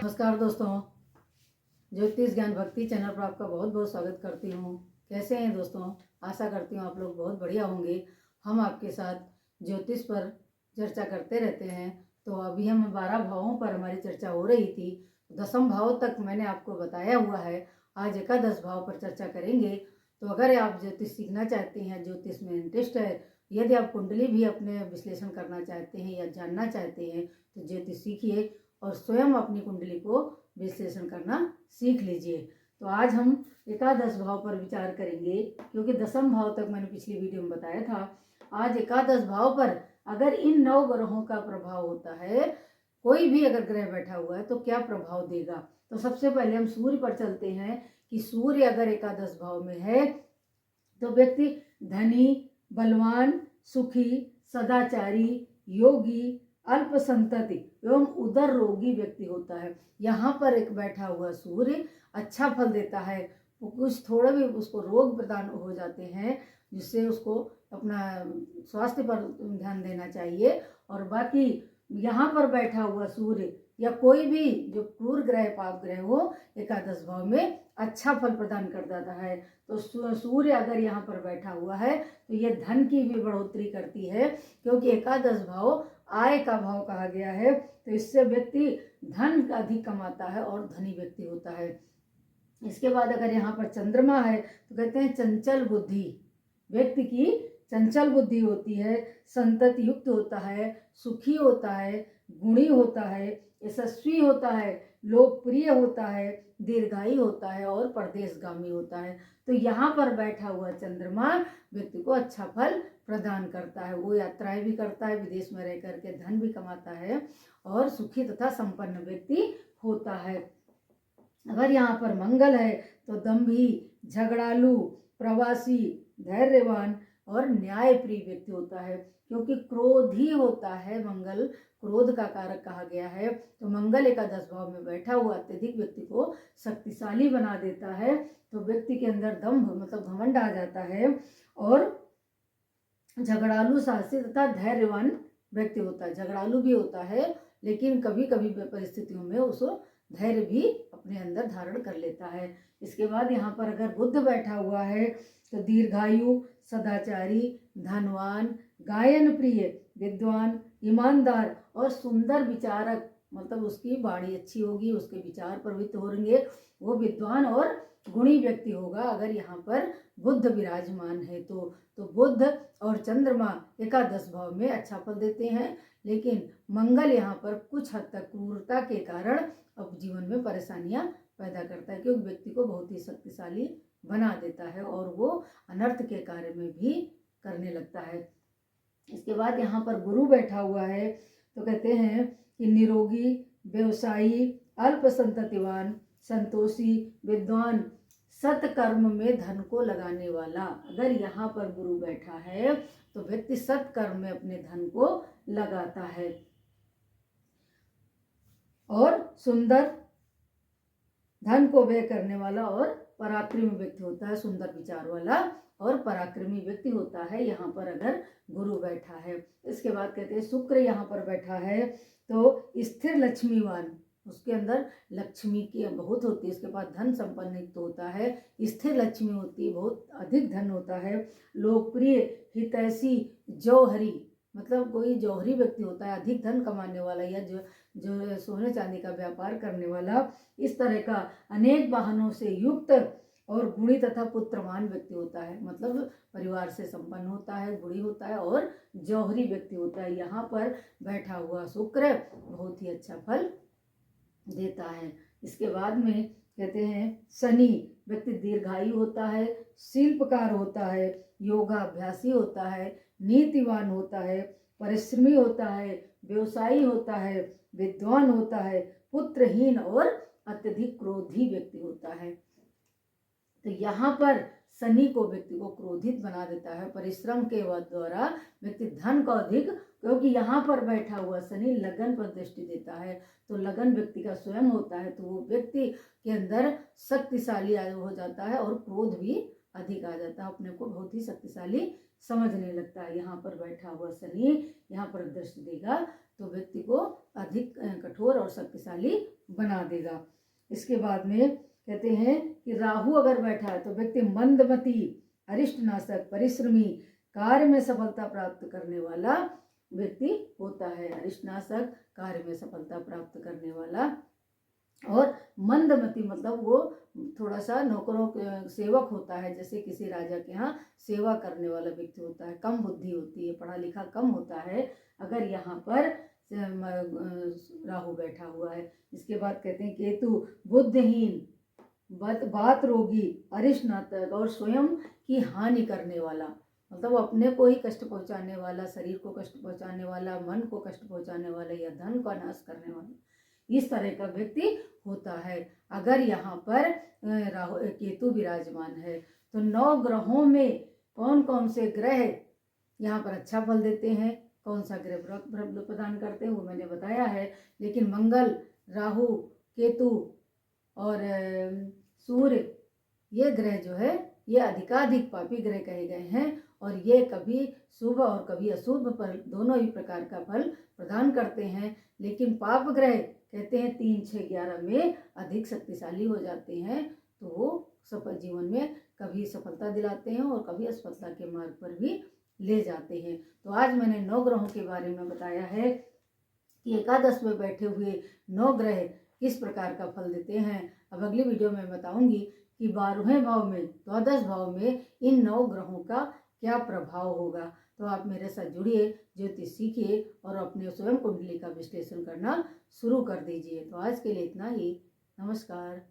नमस्कार दोस्तों, ज्योतिष ज्ञान भक्ति चैनल पर आपका बहुत बहुत स्वागत करती हूँ। कैसे हैं दोस्तों? आशा करती हूँ आप लोग बहुत बढ़िया होंगे। हम आपके साथ ज्योतिष पर चर्चा करते रहते हैं। तो अभी हम 12 भावों पर हमारी चर्चा हो रही थी। दसम भाव तक मैंने आपको बताया हुआ है। आज एकादश भाव पर चर्चा करेंगे। तो अगर आप ज्योतिष सीखना चाहते हैं, ज्योतिष में इंटरेस्ट है, यदि आप कुंडली भी अपने विश्लेषण करना चाहते हैं या जानना चाहते हैं तो ज्योतिष सीखिए और स्वयं अपनी कुंडली को विश्लेषण करना सीख लीजिए। तो आज हम एकादश भाव पर विचार करेंगे, क्योंकि दसम भाव तक मैंने पिछली वीडियो में बताया था। आज एकादश भाव पर अगर इन 9 ग्रहों का प्रभाव होता है, कोई भी अगर ग्रह बैठा हुआ है तो क्या प्रभाव देगा। तो सबसे पहले हम सूर्य पर चलते हैं कि सूर्य अगर एकादश भाव में है तो व्यक्ति धनी, बलवान, सुखी, सदाचारी, योगी, अल्प संतति एवं उदर रोगी व्यक्ति होता है। यहाँ पर एक बैठा हुआ सूर्य अच्छा फल देता है। कुछ थोड़ा भी उसको रोग प्रदान हो जाते हैं, जिससे उसको अपना स्वास्थ्य पर ध्यान देना चाहिए। और बाकी यहाँ पर बैठा हुआ सूर्य या कोई भी जो क्रूर ग्रह, पाप ग्रह हो, एकादश भाव में अच्छा फल प्रदान कर देता है। तो सूर्य अगर यहाँ पर बैठा हुआ है तो ये धन की भी बढ़ोतरी करती है, क्योंकि एकादश भाव आय का भाव कहा गया है। तो इससे व्यक्ति धन अधिक कमाता है और धनी व्यक्ति होता है। इसके बाद अगर यहाँ पर चंद्रमा है तो कहते हैं चंचल बुद्धि, व्यक्ति की चंचल बुद्धि होती है, संतति युक्त होता है, सुखी होता है, गुणी होता है, यशस्वी होता है, लोकप्रिय होता है, दीर्घायु होता है और परदेशगामी होता है। तो यहाँ पर बैठा हुआ चंद्रमा व्यक्ति को अच्छा फल प्रदान करता है। वो यात्राएं भी करता है, विदेश में रह करके धन भी कमाता है और सुखी तथा संपन्न व्यक्ति होता है। अगर यहाँ पर मंगल है तो दंभी, झगड़ालू, प्रवासी, धैर्यवान और न्यायप्रिय व्यक्ति होता है, क्योंकि क्रोधी होता है। मंगल क्रोध का कारक कहा गया है। तो मंगल एकादश भाव में बैठा हुआ अत्यधिक व्यक्ति को शक्तिशाली बना देता है। तो व्यक्ति के अंदर दंभ मतलब घमंड आ जाता है और झगड़ालू, साहसी तथा धैर्यवान व्यक्ति होता है। झगड़ालू भी होता है, लेकिन कभी कभी परिस्थितियों में उसको धैर्य भी अपने अंदर धारण कर लेता है। इसके बाद यहाँ पर अगर बुध बैठा हुआ है तो दीर्घायु, सदाचारी, धनवान, गायन प्रिय, विद्वान, ईमानदार और सुंदर विचारक, मतलब उसकी वाणी अच्छी होगी, उसके विचार प्रवृत्त होंगे, वो विद्वान और गुणी व्यक्ति होगा अगर यहाँ पर बुध विराजमान है। तो बुध और चंद्रमा एकादश भाव में अच्छा फल देते हैं, लेकिन मंगल यहाँ पर कुछ हद तक क्रूरता के कारण अब जीवन में परेशानियां पैदा करता है, क्योंकि व्यक्ति को बहुत ही शक्तिशाली बना देता है और वो अनर्थ के कार्य में भी करने लगता है। इसके बाद यहाँ पर गुरु बैठा हुआ है तो कहते हैं कि निरोगी, व्यवसायी, अल्प संततिवान, संतोषी, विद्वान, सत्कर्म में धन को लगाने वाला। अगर यहाँ पर गुरु बैठा है तो व्यक्ति सत्कर्म में अपने धन को लगाता है और सुंदर, धन को व्यय करने वाला और पराक्रमी व्यक्ति होता है। सुंदर विचार वाला और पराक्रमी व्यक्ति होता है यहाँ पर अगर गुरु बैठा है। इसके बाद कहते हैं शुक्र यहाँ पर बैठा है तो स्थिर लक्ष्मीवान, उसके अंदर लक्ष्मी की बहुत होती है। इसके बाद धन संपन्न युक्त होता है, स्थिर लक्ष्मी होती है, बहुत अधिक धन होता है। लोकप्रिय, हितैषी, जौहरी, मतलब कोई जौहरी व्यक्ति होता है, अधिक धन कमाने वाला या जो सोने चांदी का व्यापार करने वाला। इस तरह का अनेक वाहनों से युक्त और गुणी तथा पुत्रवान व्यक्ति होता है, मतलब परिवार से संपन्न होता है, गुणी होता है और जौहरी व्यक्ति होता है। यहाँ पर बैठा हुआ शुक्र बहुत ही अच्छा फल देता है। इसके बाद में कहते हैं शनि, व्यक्ति दीर्घायु होता है, शिल्पकार होता है, योगाभ्यासी होता है, नीतिवान होता है, परिश्रमी होता है, व्यवसायी होता है, विद्वान होता है, पुत्रहीन और अत्यधिक क्रोधी व्यक्ति होता है। तो यहाँ पर शनि को व्यक्ति को क्रोधित बना देता है। परिश्रम के द्वारा व्यक्ति धन को अधिक, क्योंकि यहाँ पर बैठा हुआ शनि लगन पर दृष्टि देता है, तो लगन व्यक्ति का स्वयं होता है, तो वो व्यक्ति के अंदर शक्तिशाली हो जाता है और क्रोध भी अधिक आ जाता है, अपने को बहुत ही शक्तिशाली समझने लगता है। यहाँ पर बैठा हुआ शनि यहाँ पर दृष्टि देगा तो व्यक्ति को अधिक कठोर और शक्तिशाली बना देगा। इसके बाद में कहते हैं कि राहु अगर बैठा है तो व्यक्ति मंदमती, अरिष्टनाशक, परिश्रमी, कार्य में सफलता प्राप्त करने वाला व्यक्ति होता है। अरिष्टनाशक, कार्य में सफलता प्राप्त करने वाला, और मंदमती मतलब वो थोड़ा सा नौकरों के सेवक होता है, जैसे किसी राजा के यहाँ सेवा करने वाला व्यक्ति होता है। कम बुद्धि होती है, पढ़ा लिखा कम होता है अगर यहाँ पर राहु बैठा हुआ है। इसके बाद कहते हैं केतु बुद्धिहीन, बात रोगी, अरिष्टनाशक और स्वयं की हानि करने वाला, मतलब वो अपने को ही कष्ट पहुंचाने वाला, शरीर को कष्ट पहुंचाने वाला, मन को कष्ट पहुंचाने वाला या धन का नाश करने वाला, इस तरह का व्यक्ति होता है। अगर यहाँ पर राहु केतु विराजमान है तो 9 ग्रहों में कौन कौन से ग्रह यहाँ पर अच्छा फल देते हैं, कौन सा ग्रह प्रबल प्रदान करते हैं वो मैंने बताया है। लेकिन मंगल, राहु, केतु और सूर्य, ये ग्रह जो है ये अधिकाधिक पापी ग्रह कहे गए हैं और ये कभी शुभ और कभी अशुभ पर दोनों ही प्रकार का फल प्रदान करते हैं। लेकिन पाप ग्रह कहते हैं 3, 6, 11 में अधिक शक्तिशाली हो जाते हैं, तो वो सफल जीवन में कभी सफलता दिलाते हैं और कभी असफलता के मार्ग पर भी ले जाते हैं। तो आज मैंने 9 ग्रहों के बारे में बताया है कि एकादश में बैठे हुए 9 ग्रह किस प्रकार का फल देते हैं। अब अगली वीडियो में बताऊंगी कि 12वें भाव में, द्वादश भाव में इन 9 ग्रहों का क्या प्रभाव होगा। तो आप मेरे साथ जुड़िए, ज्योतिष सीखिए और अपने स्वयं कुंडली का विश्लेषण करना शुरू कर दीजिए। तो आज के लिए इतना ही। नमस्कार।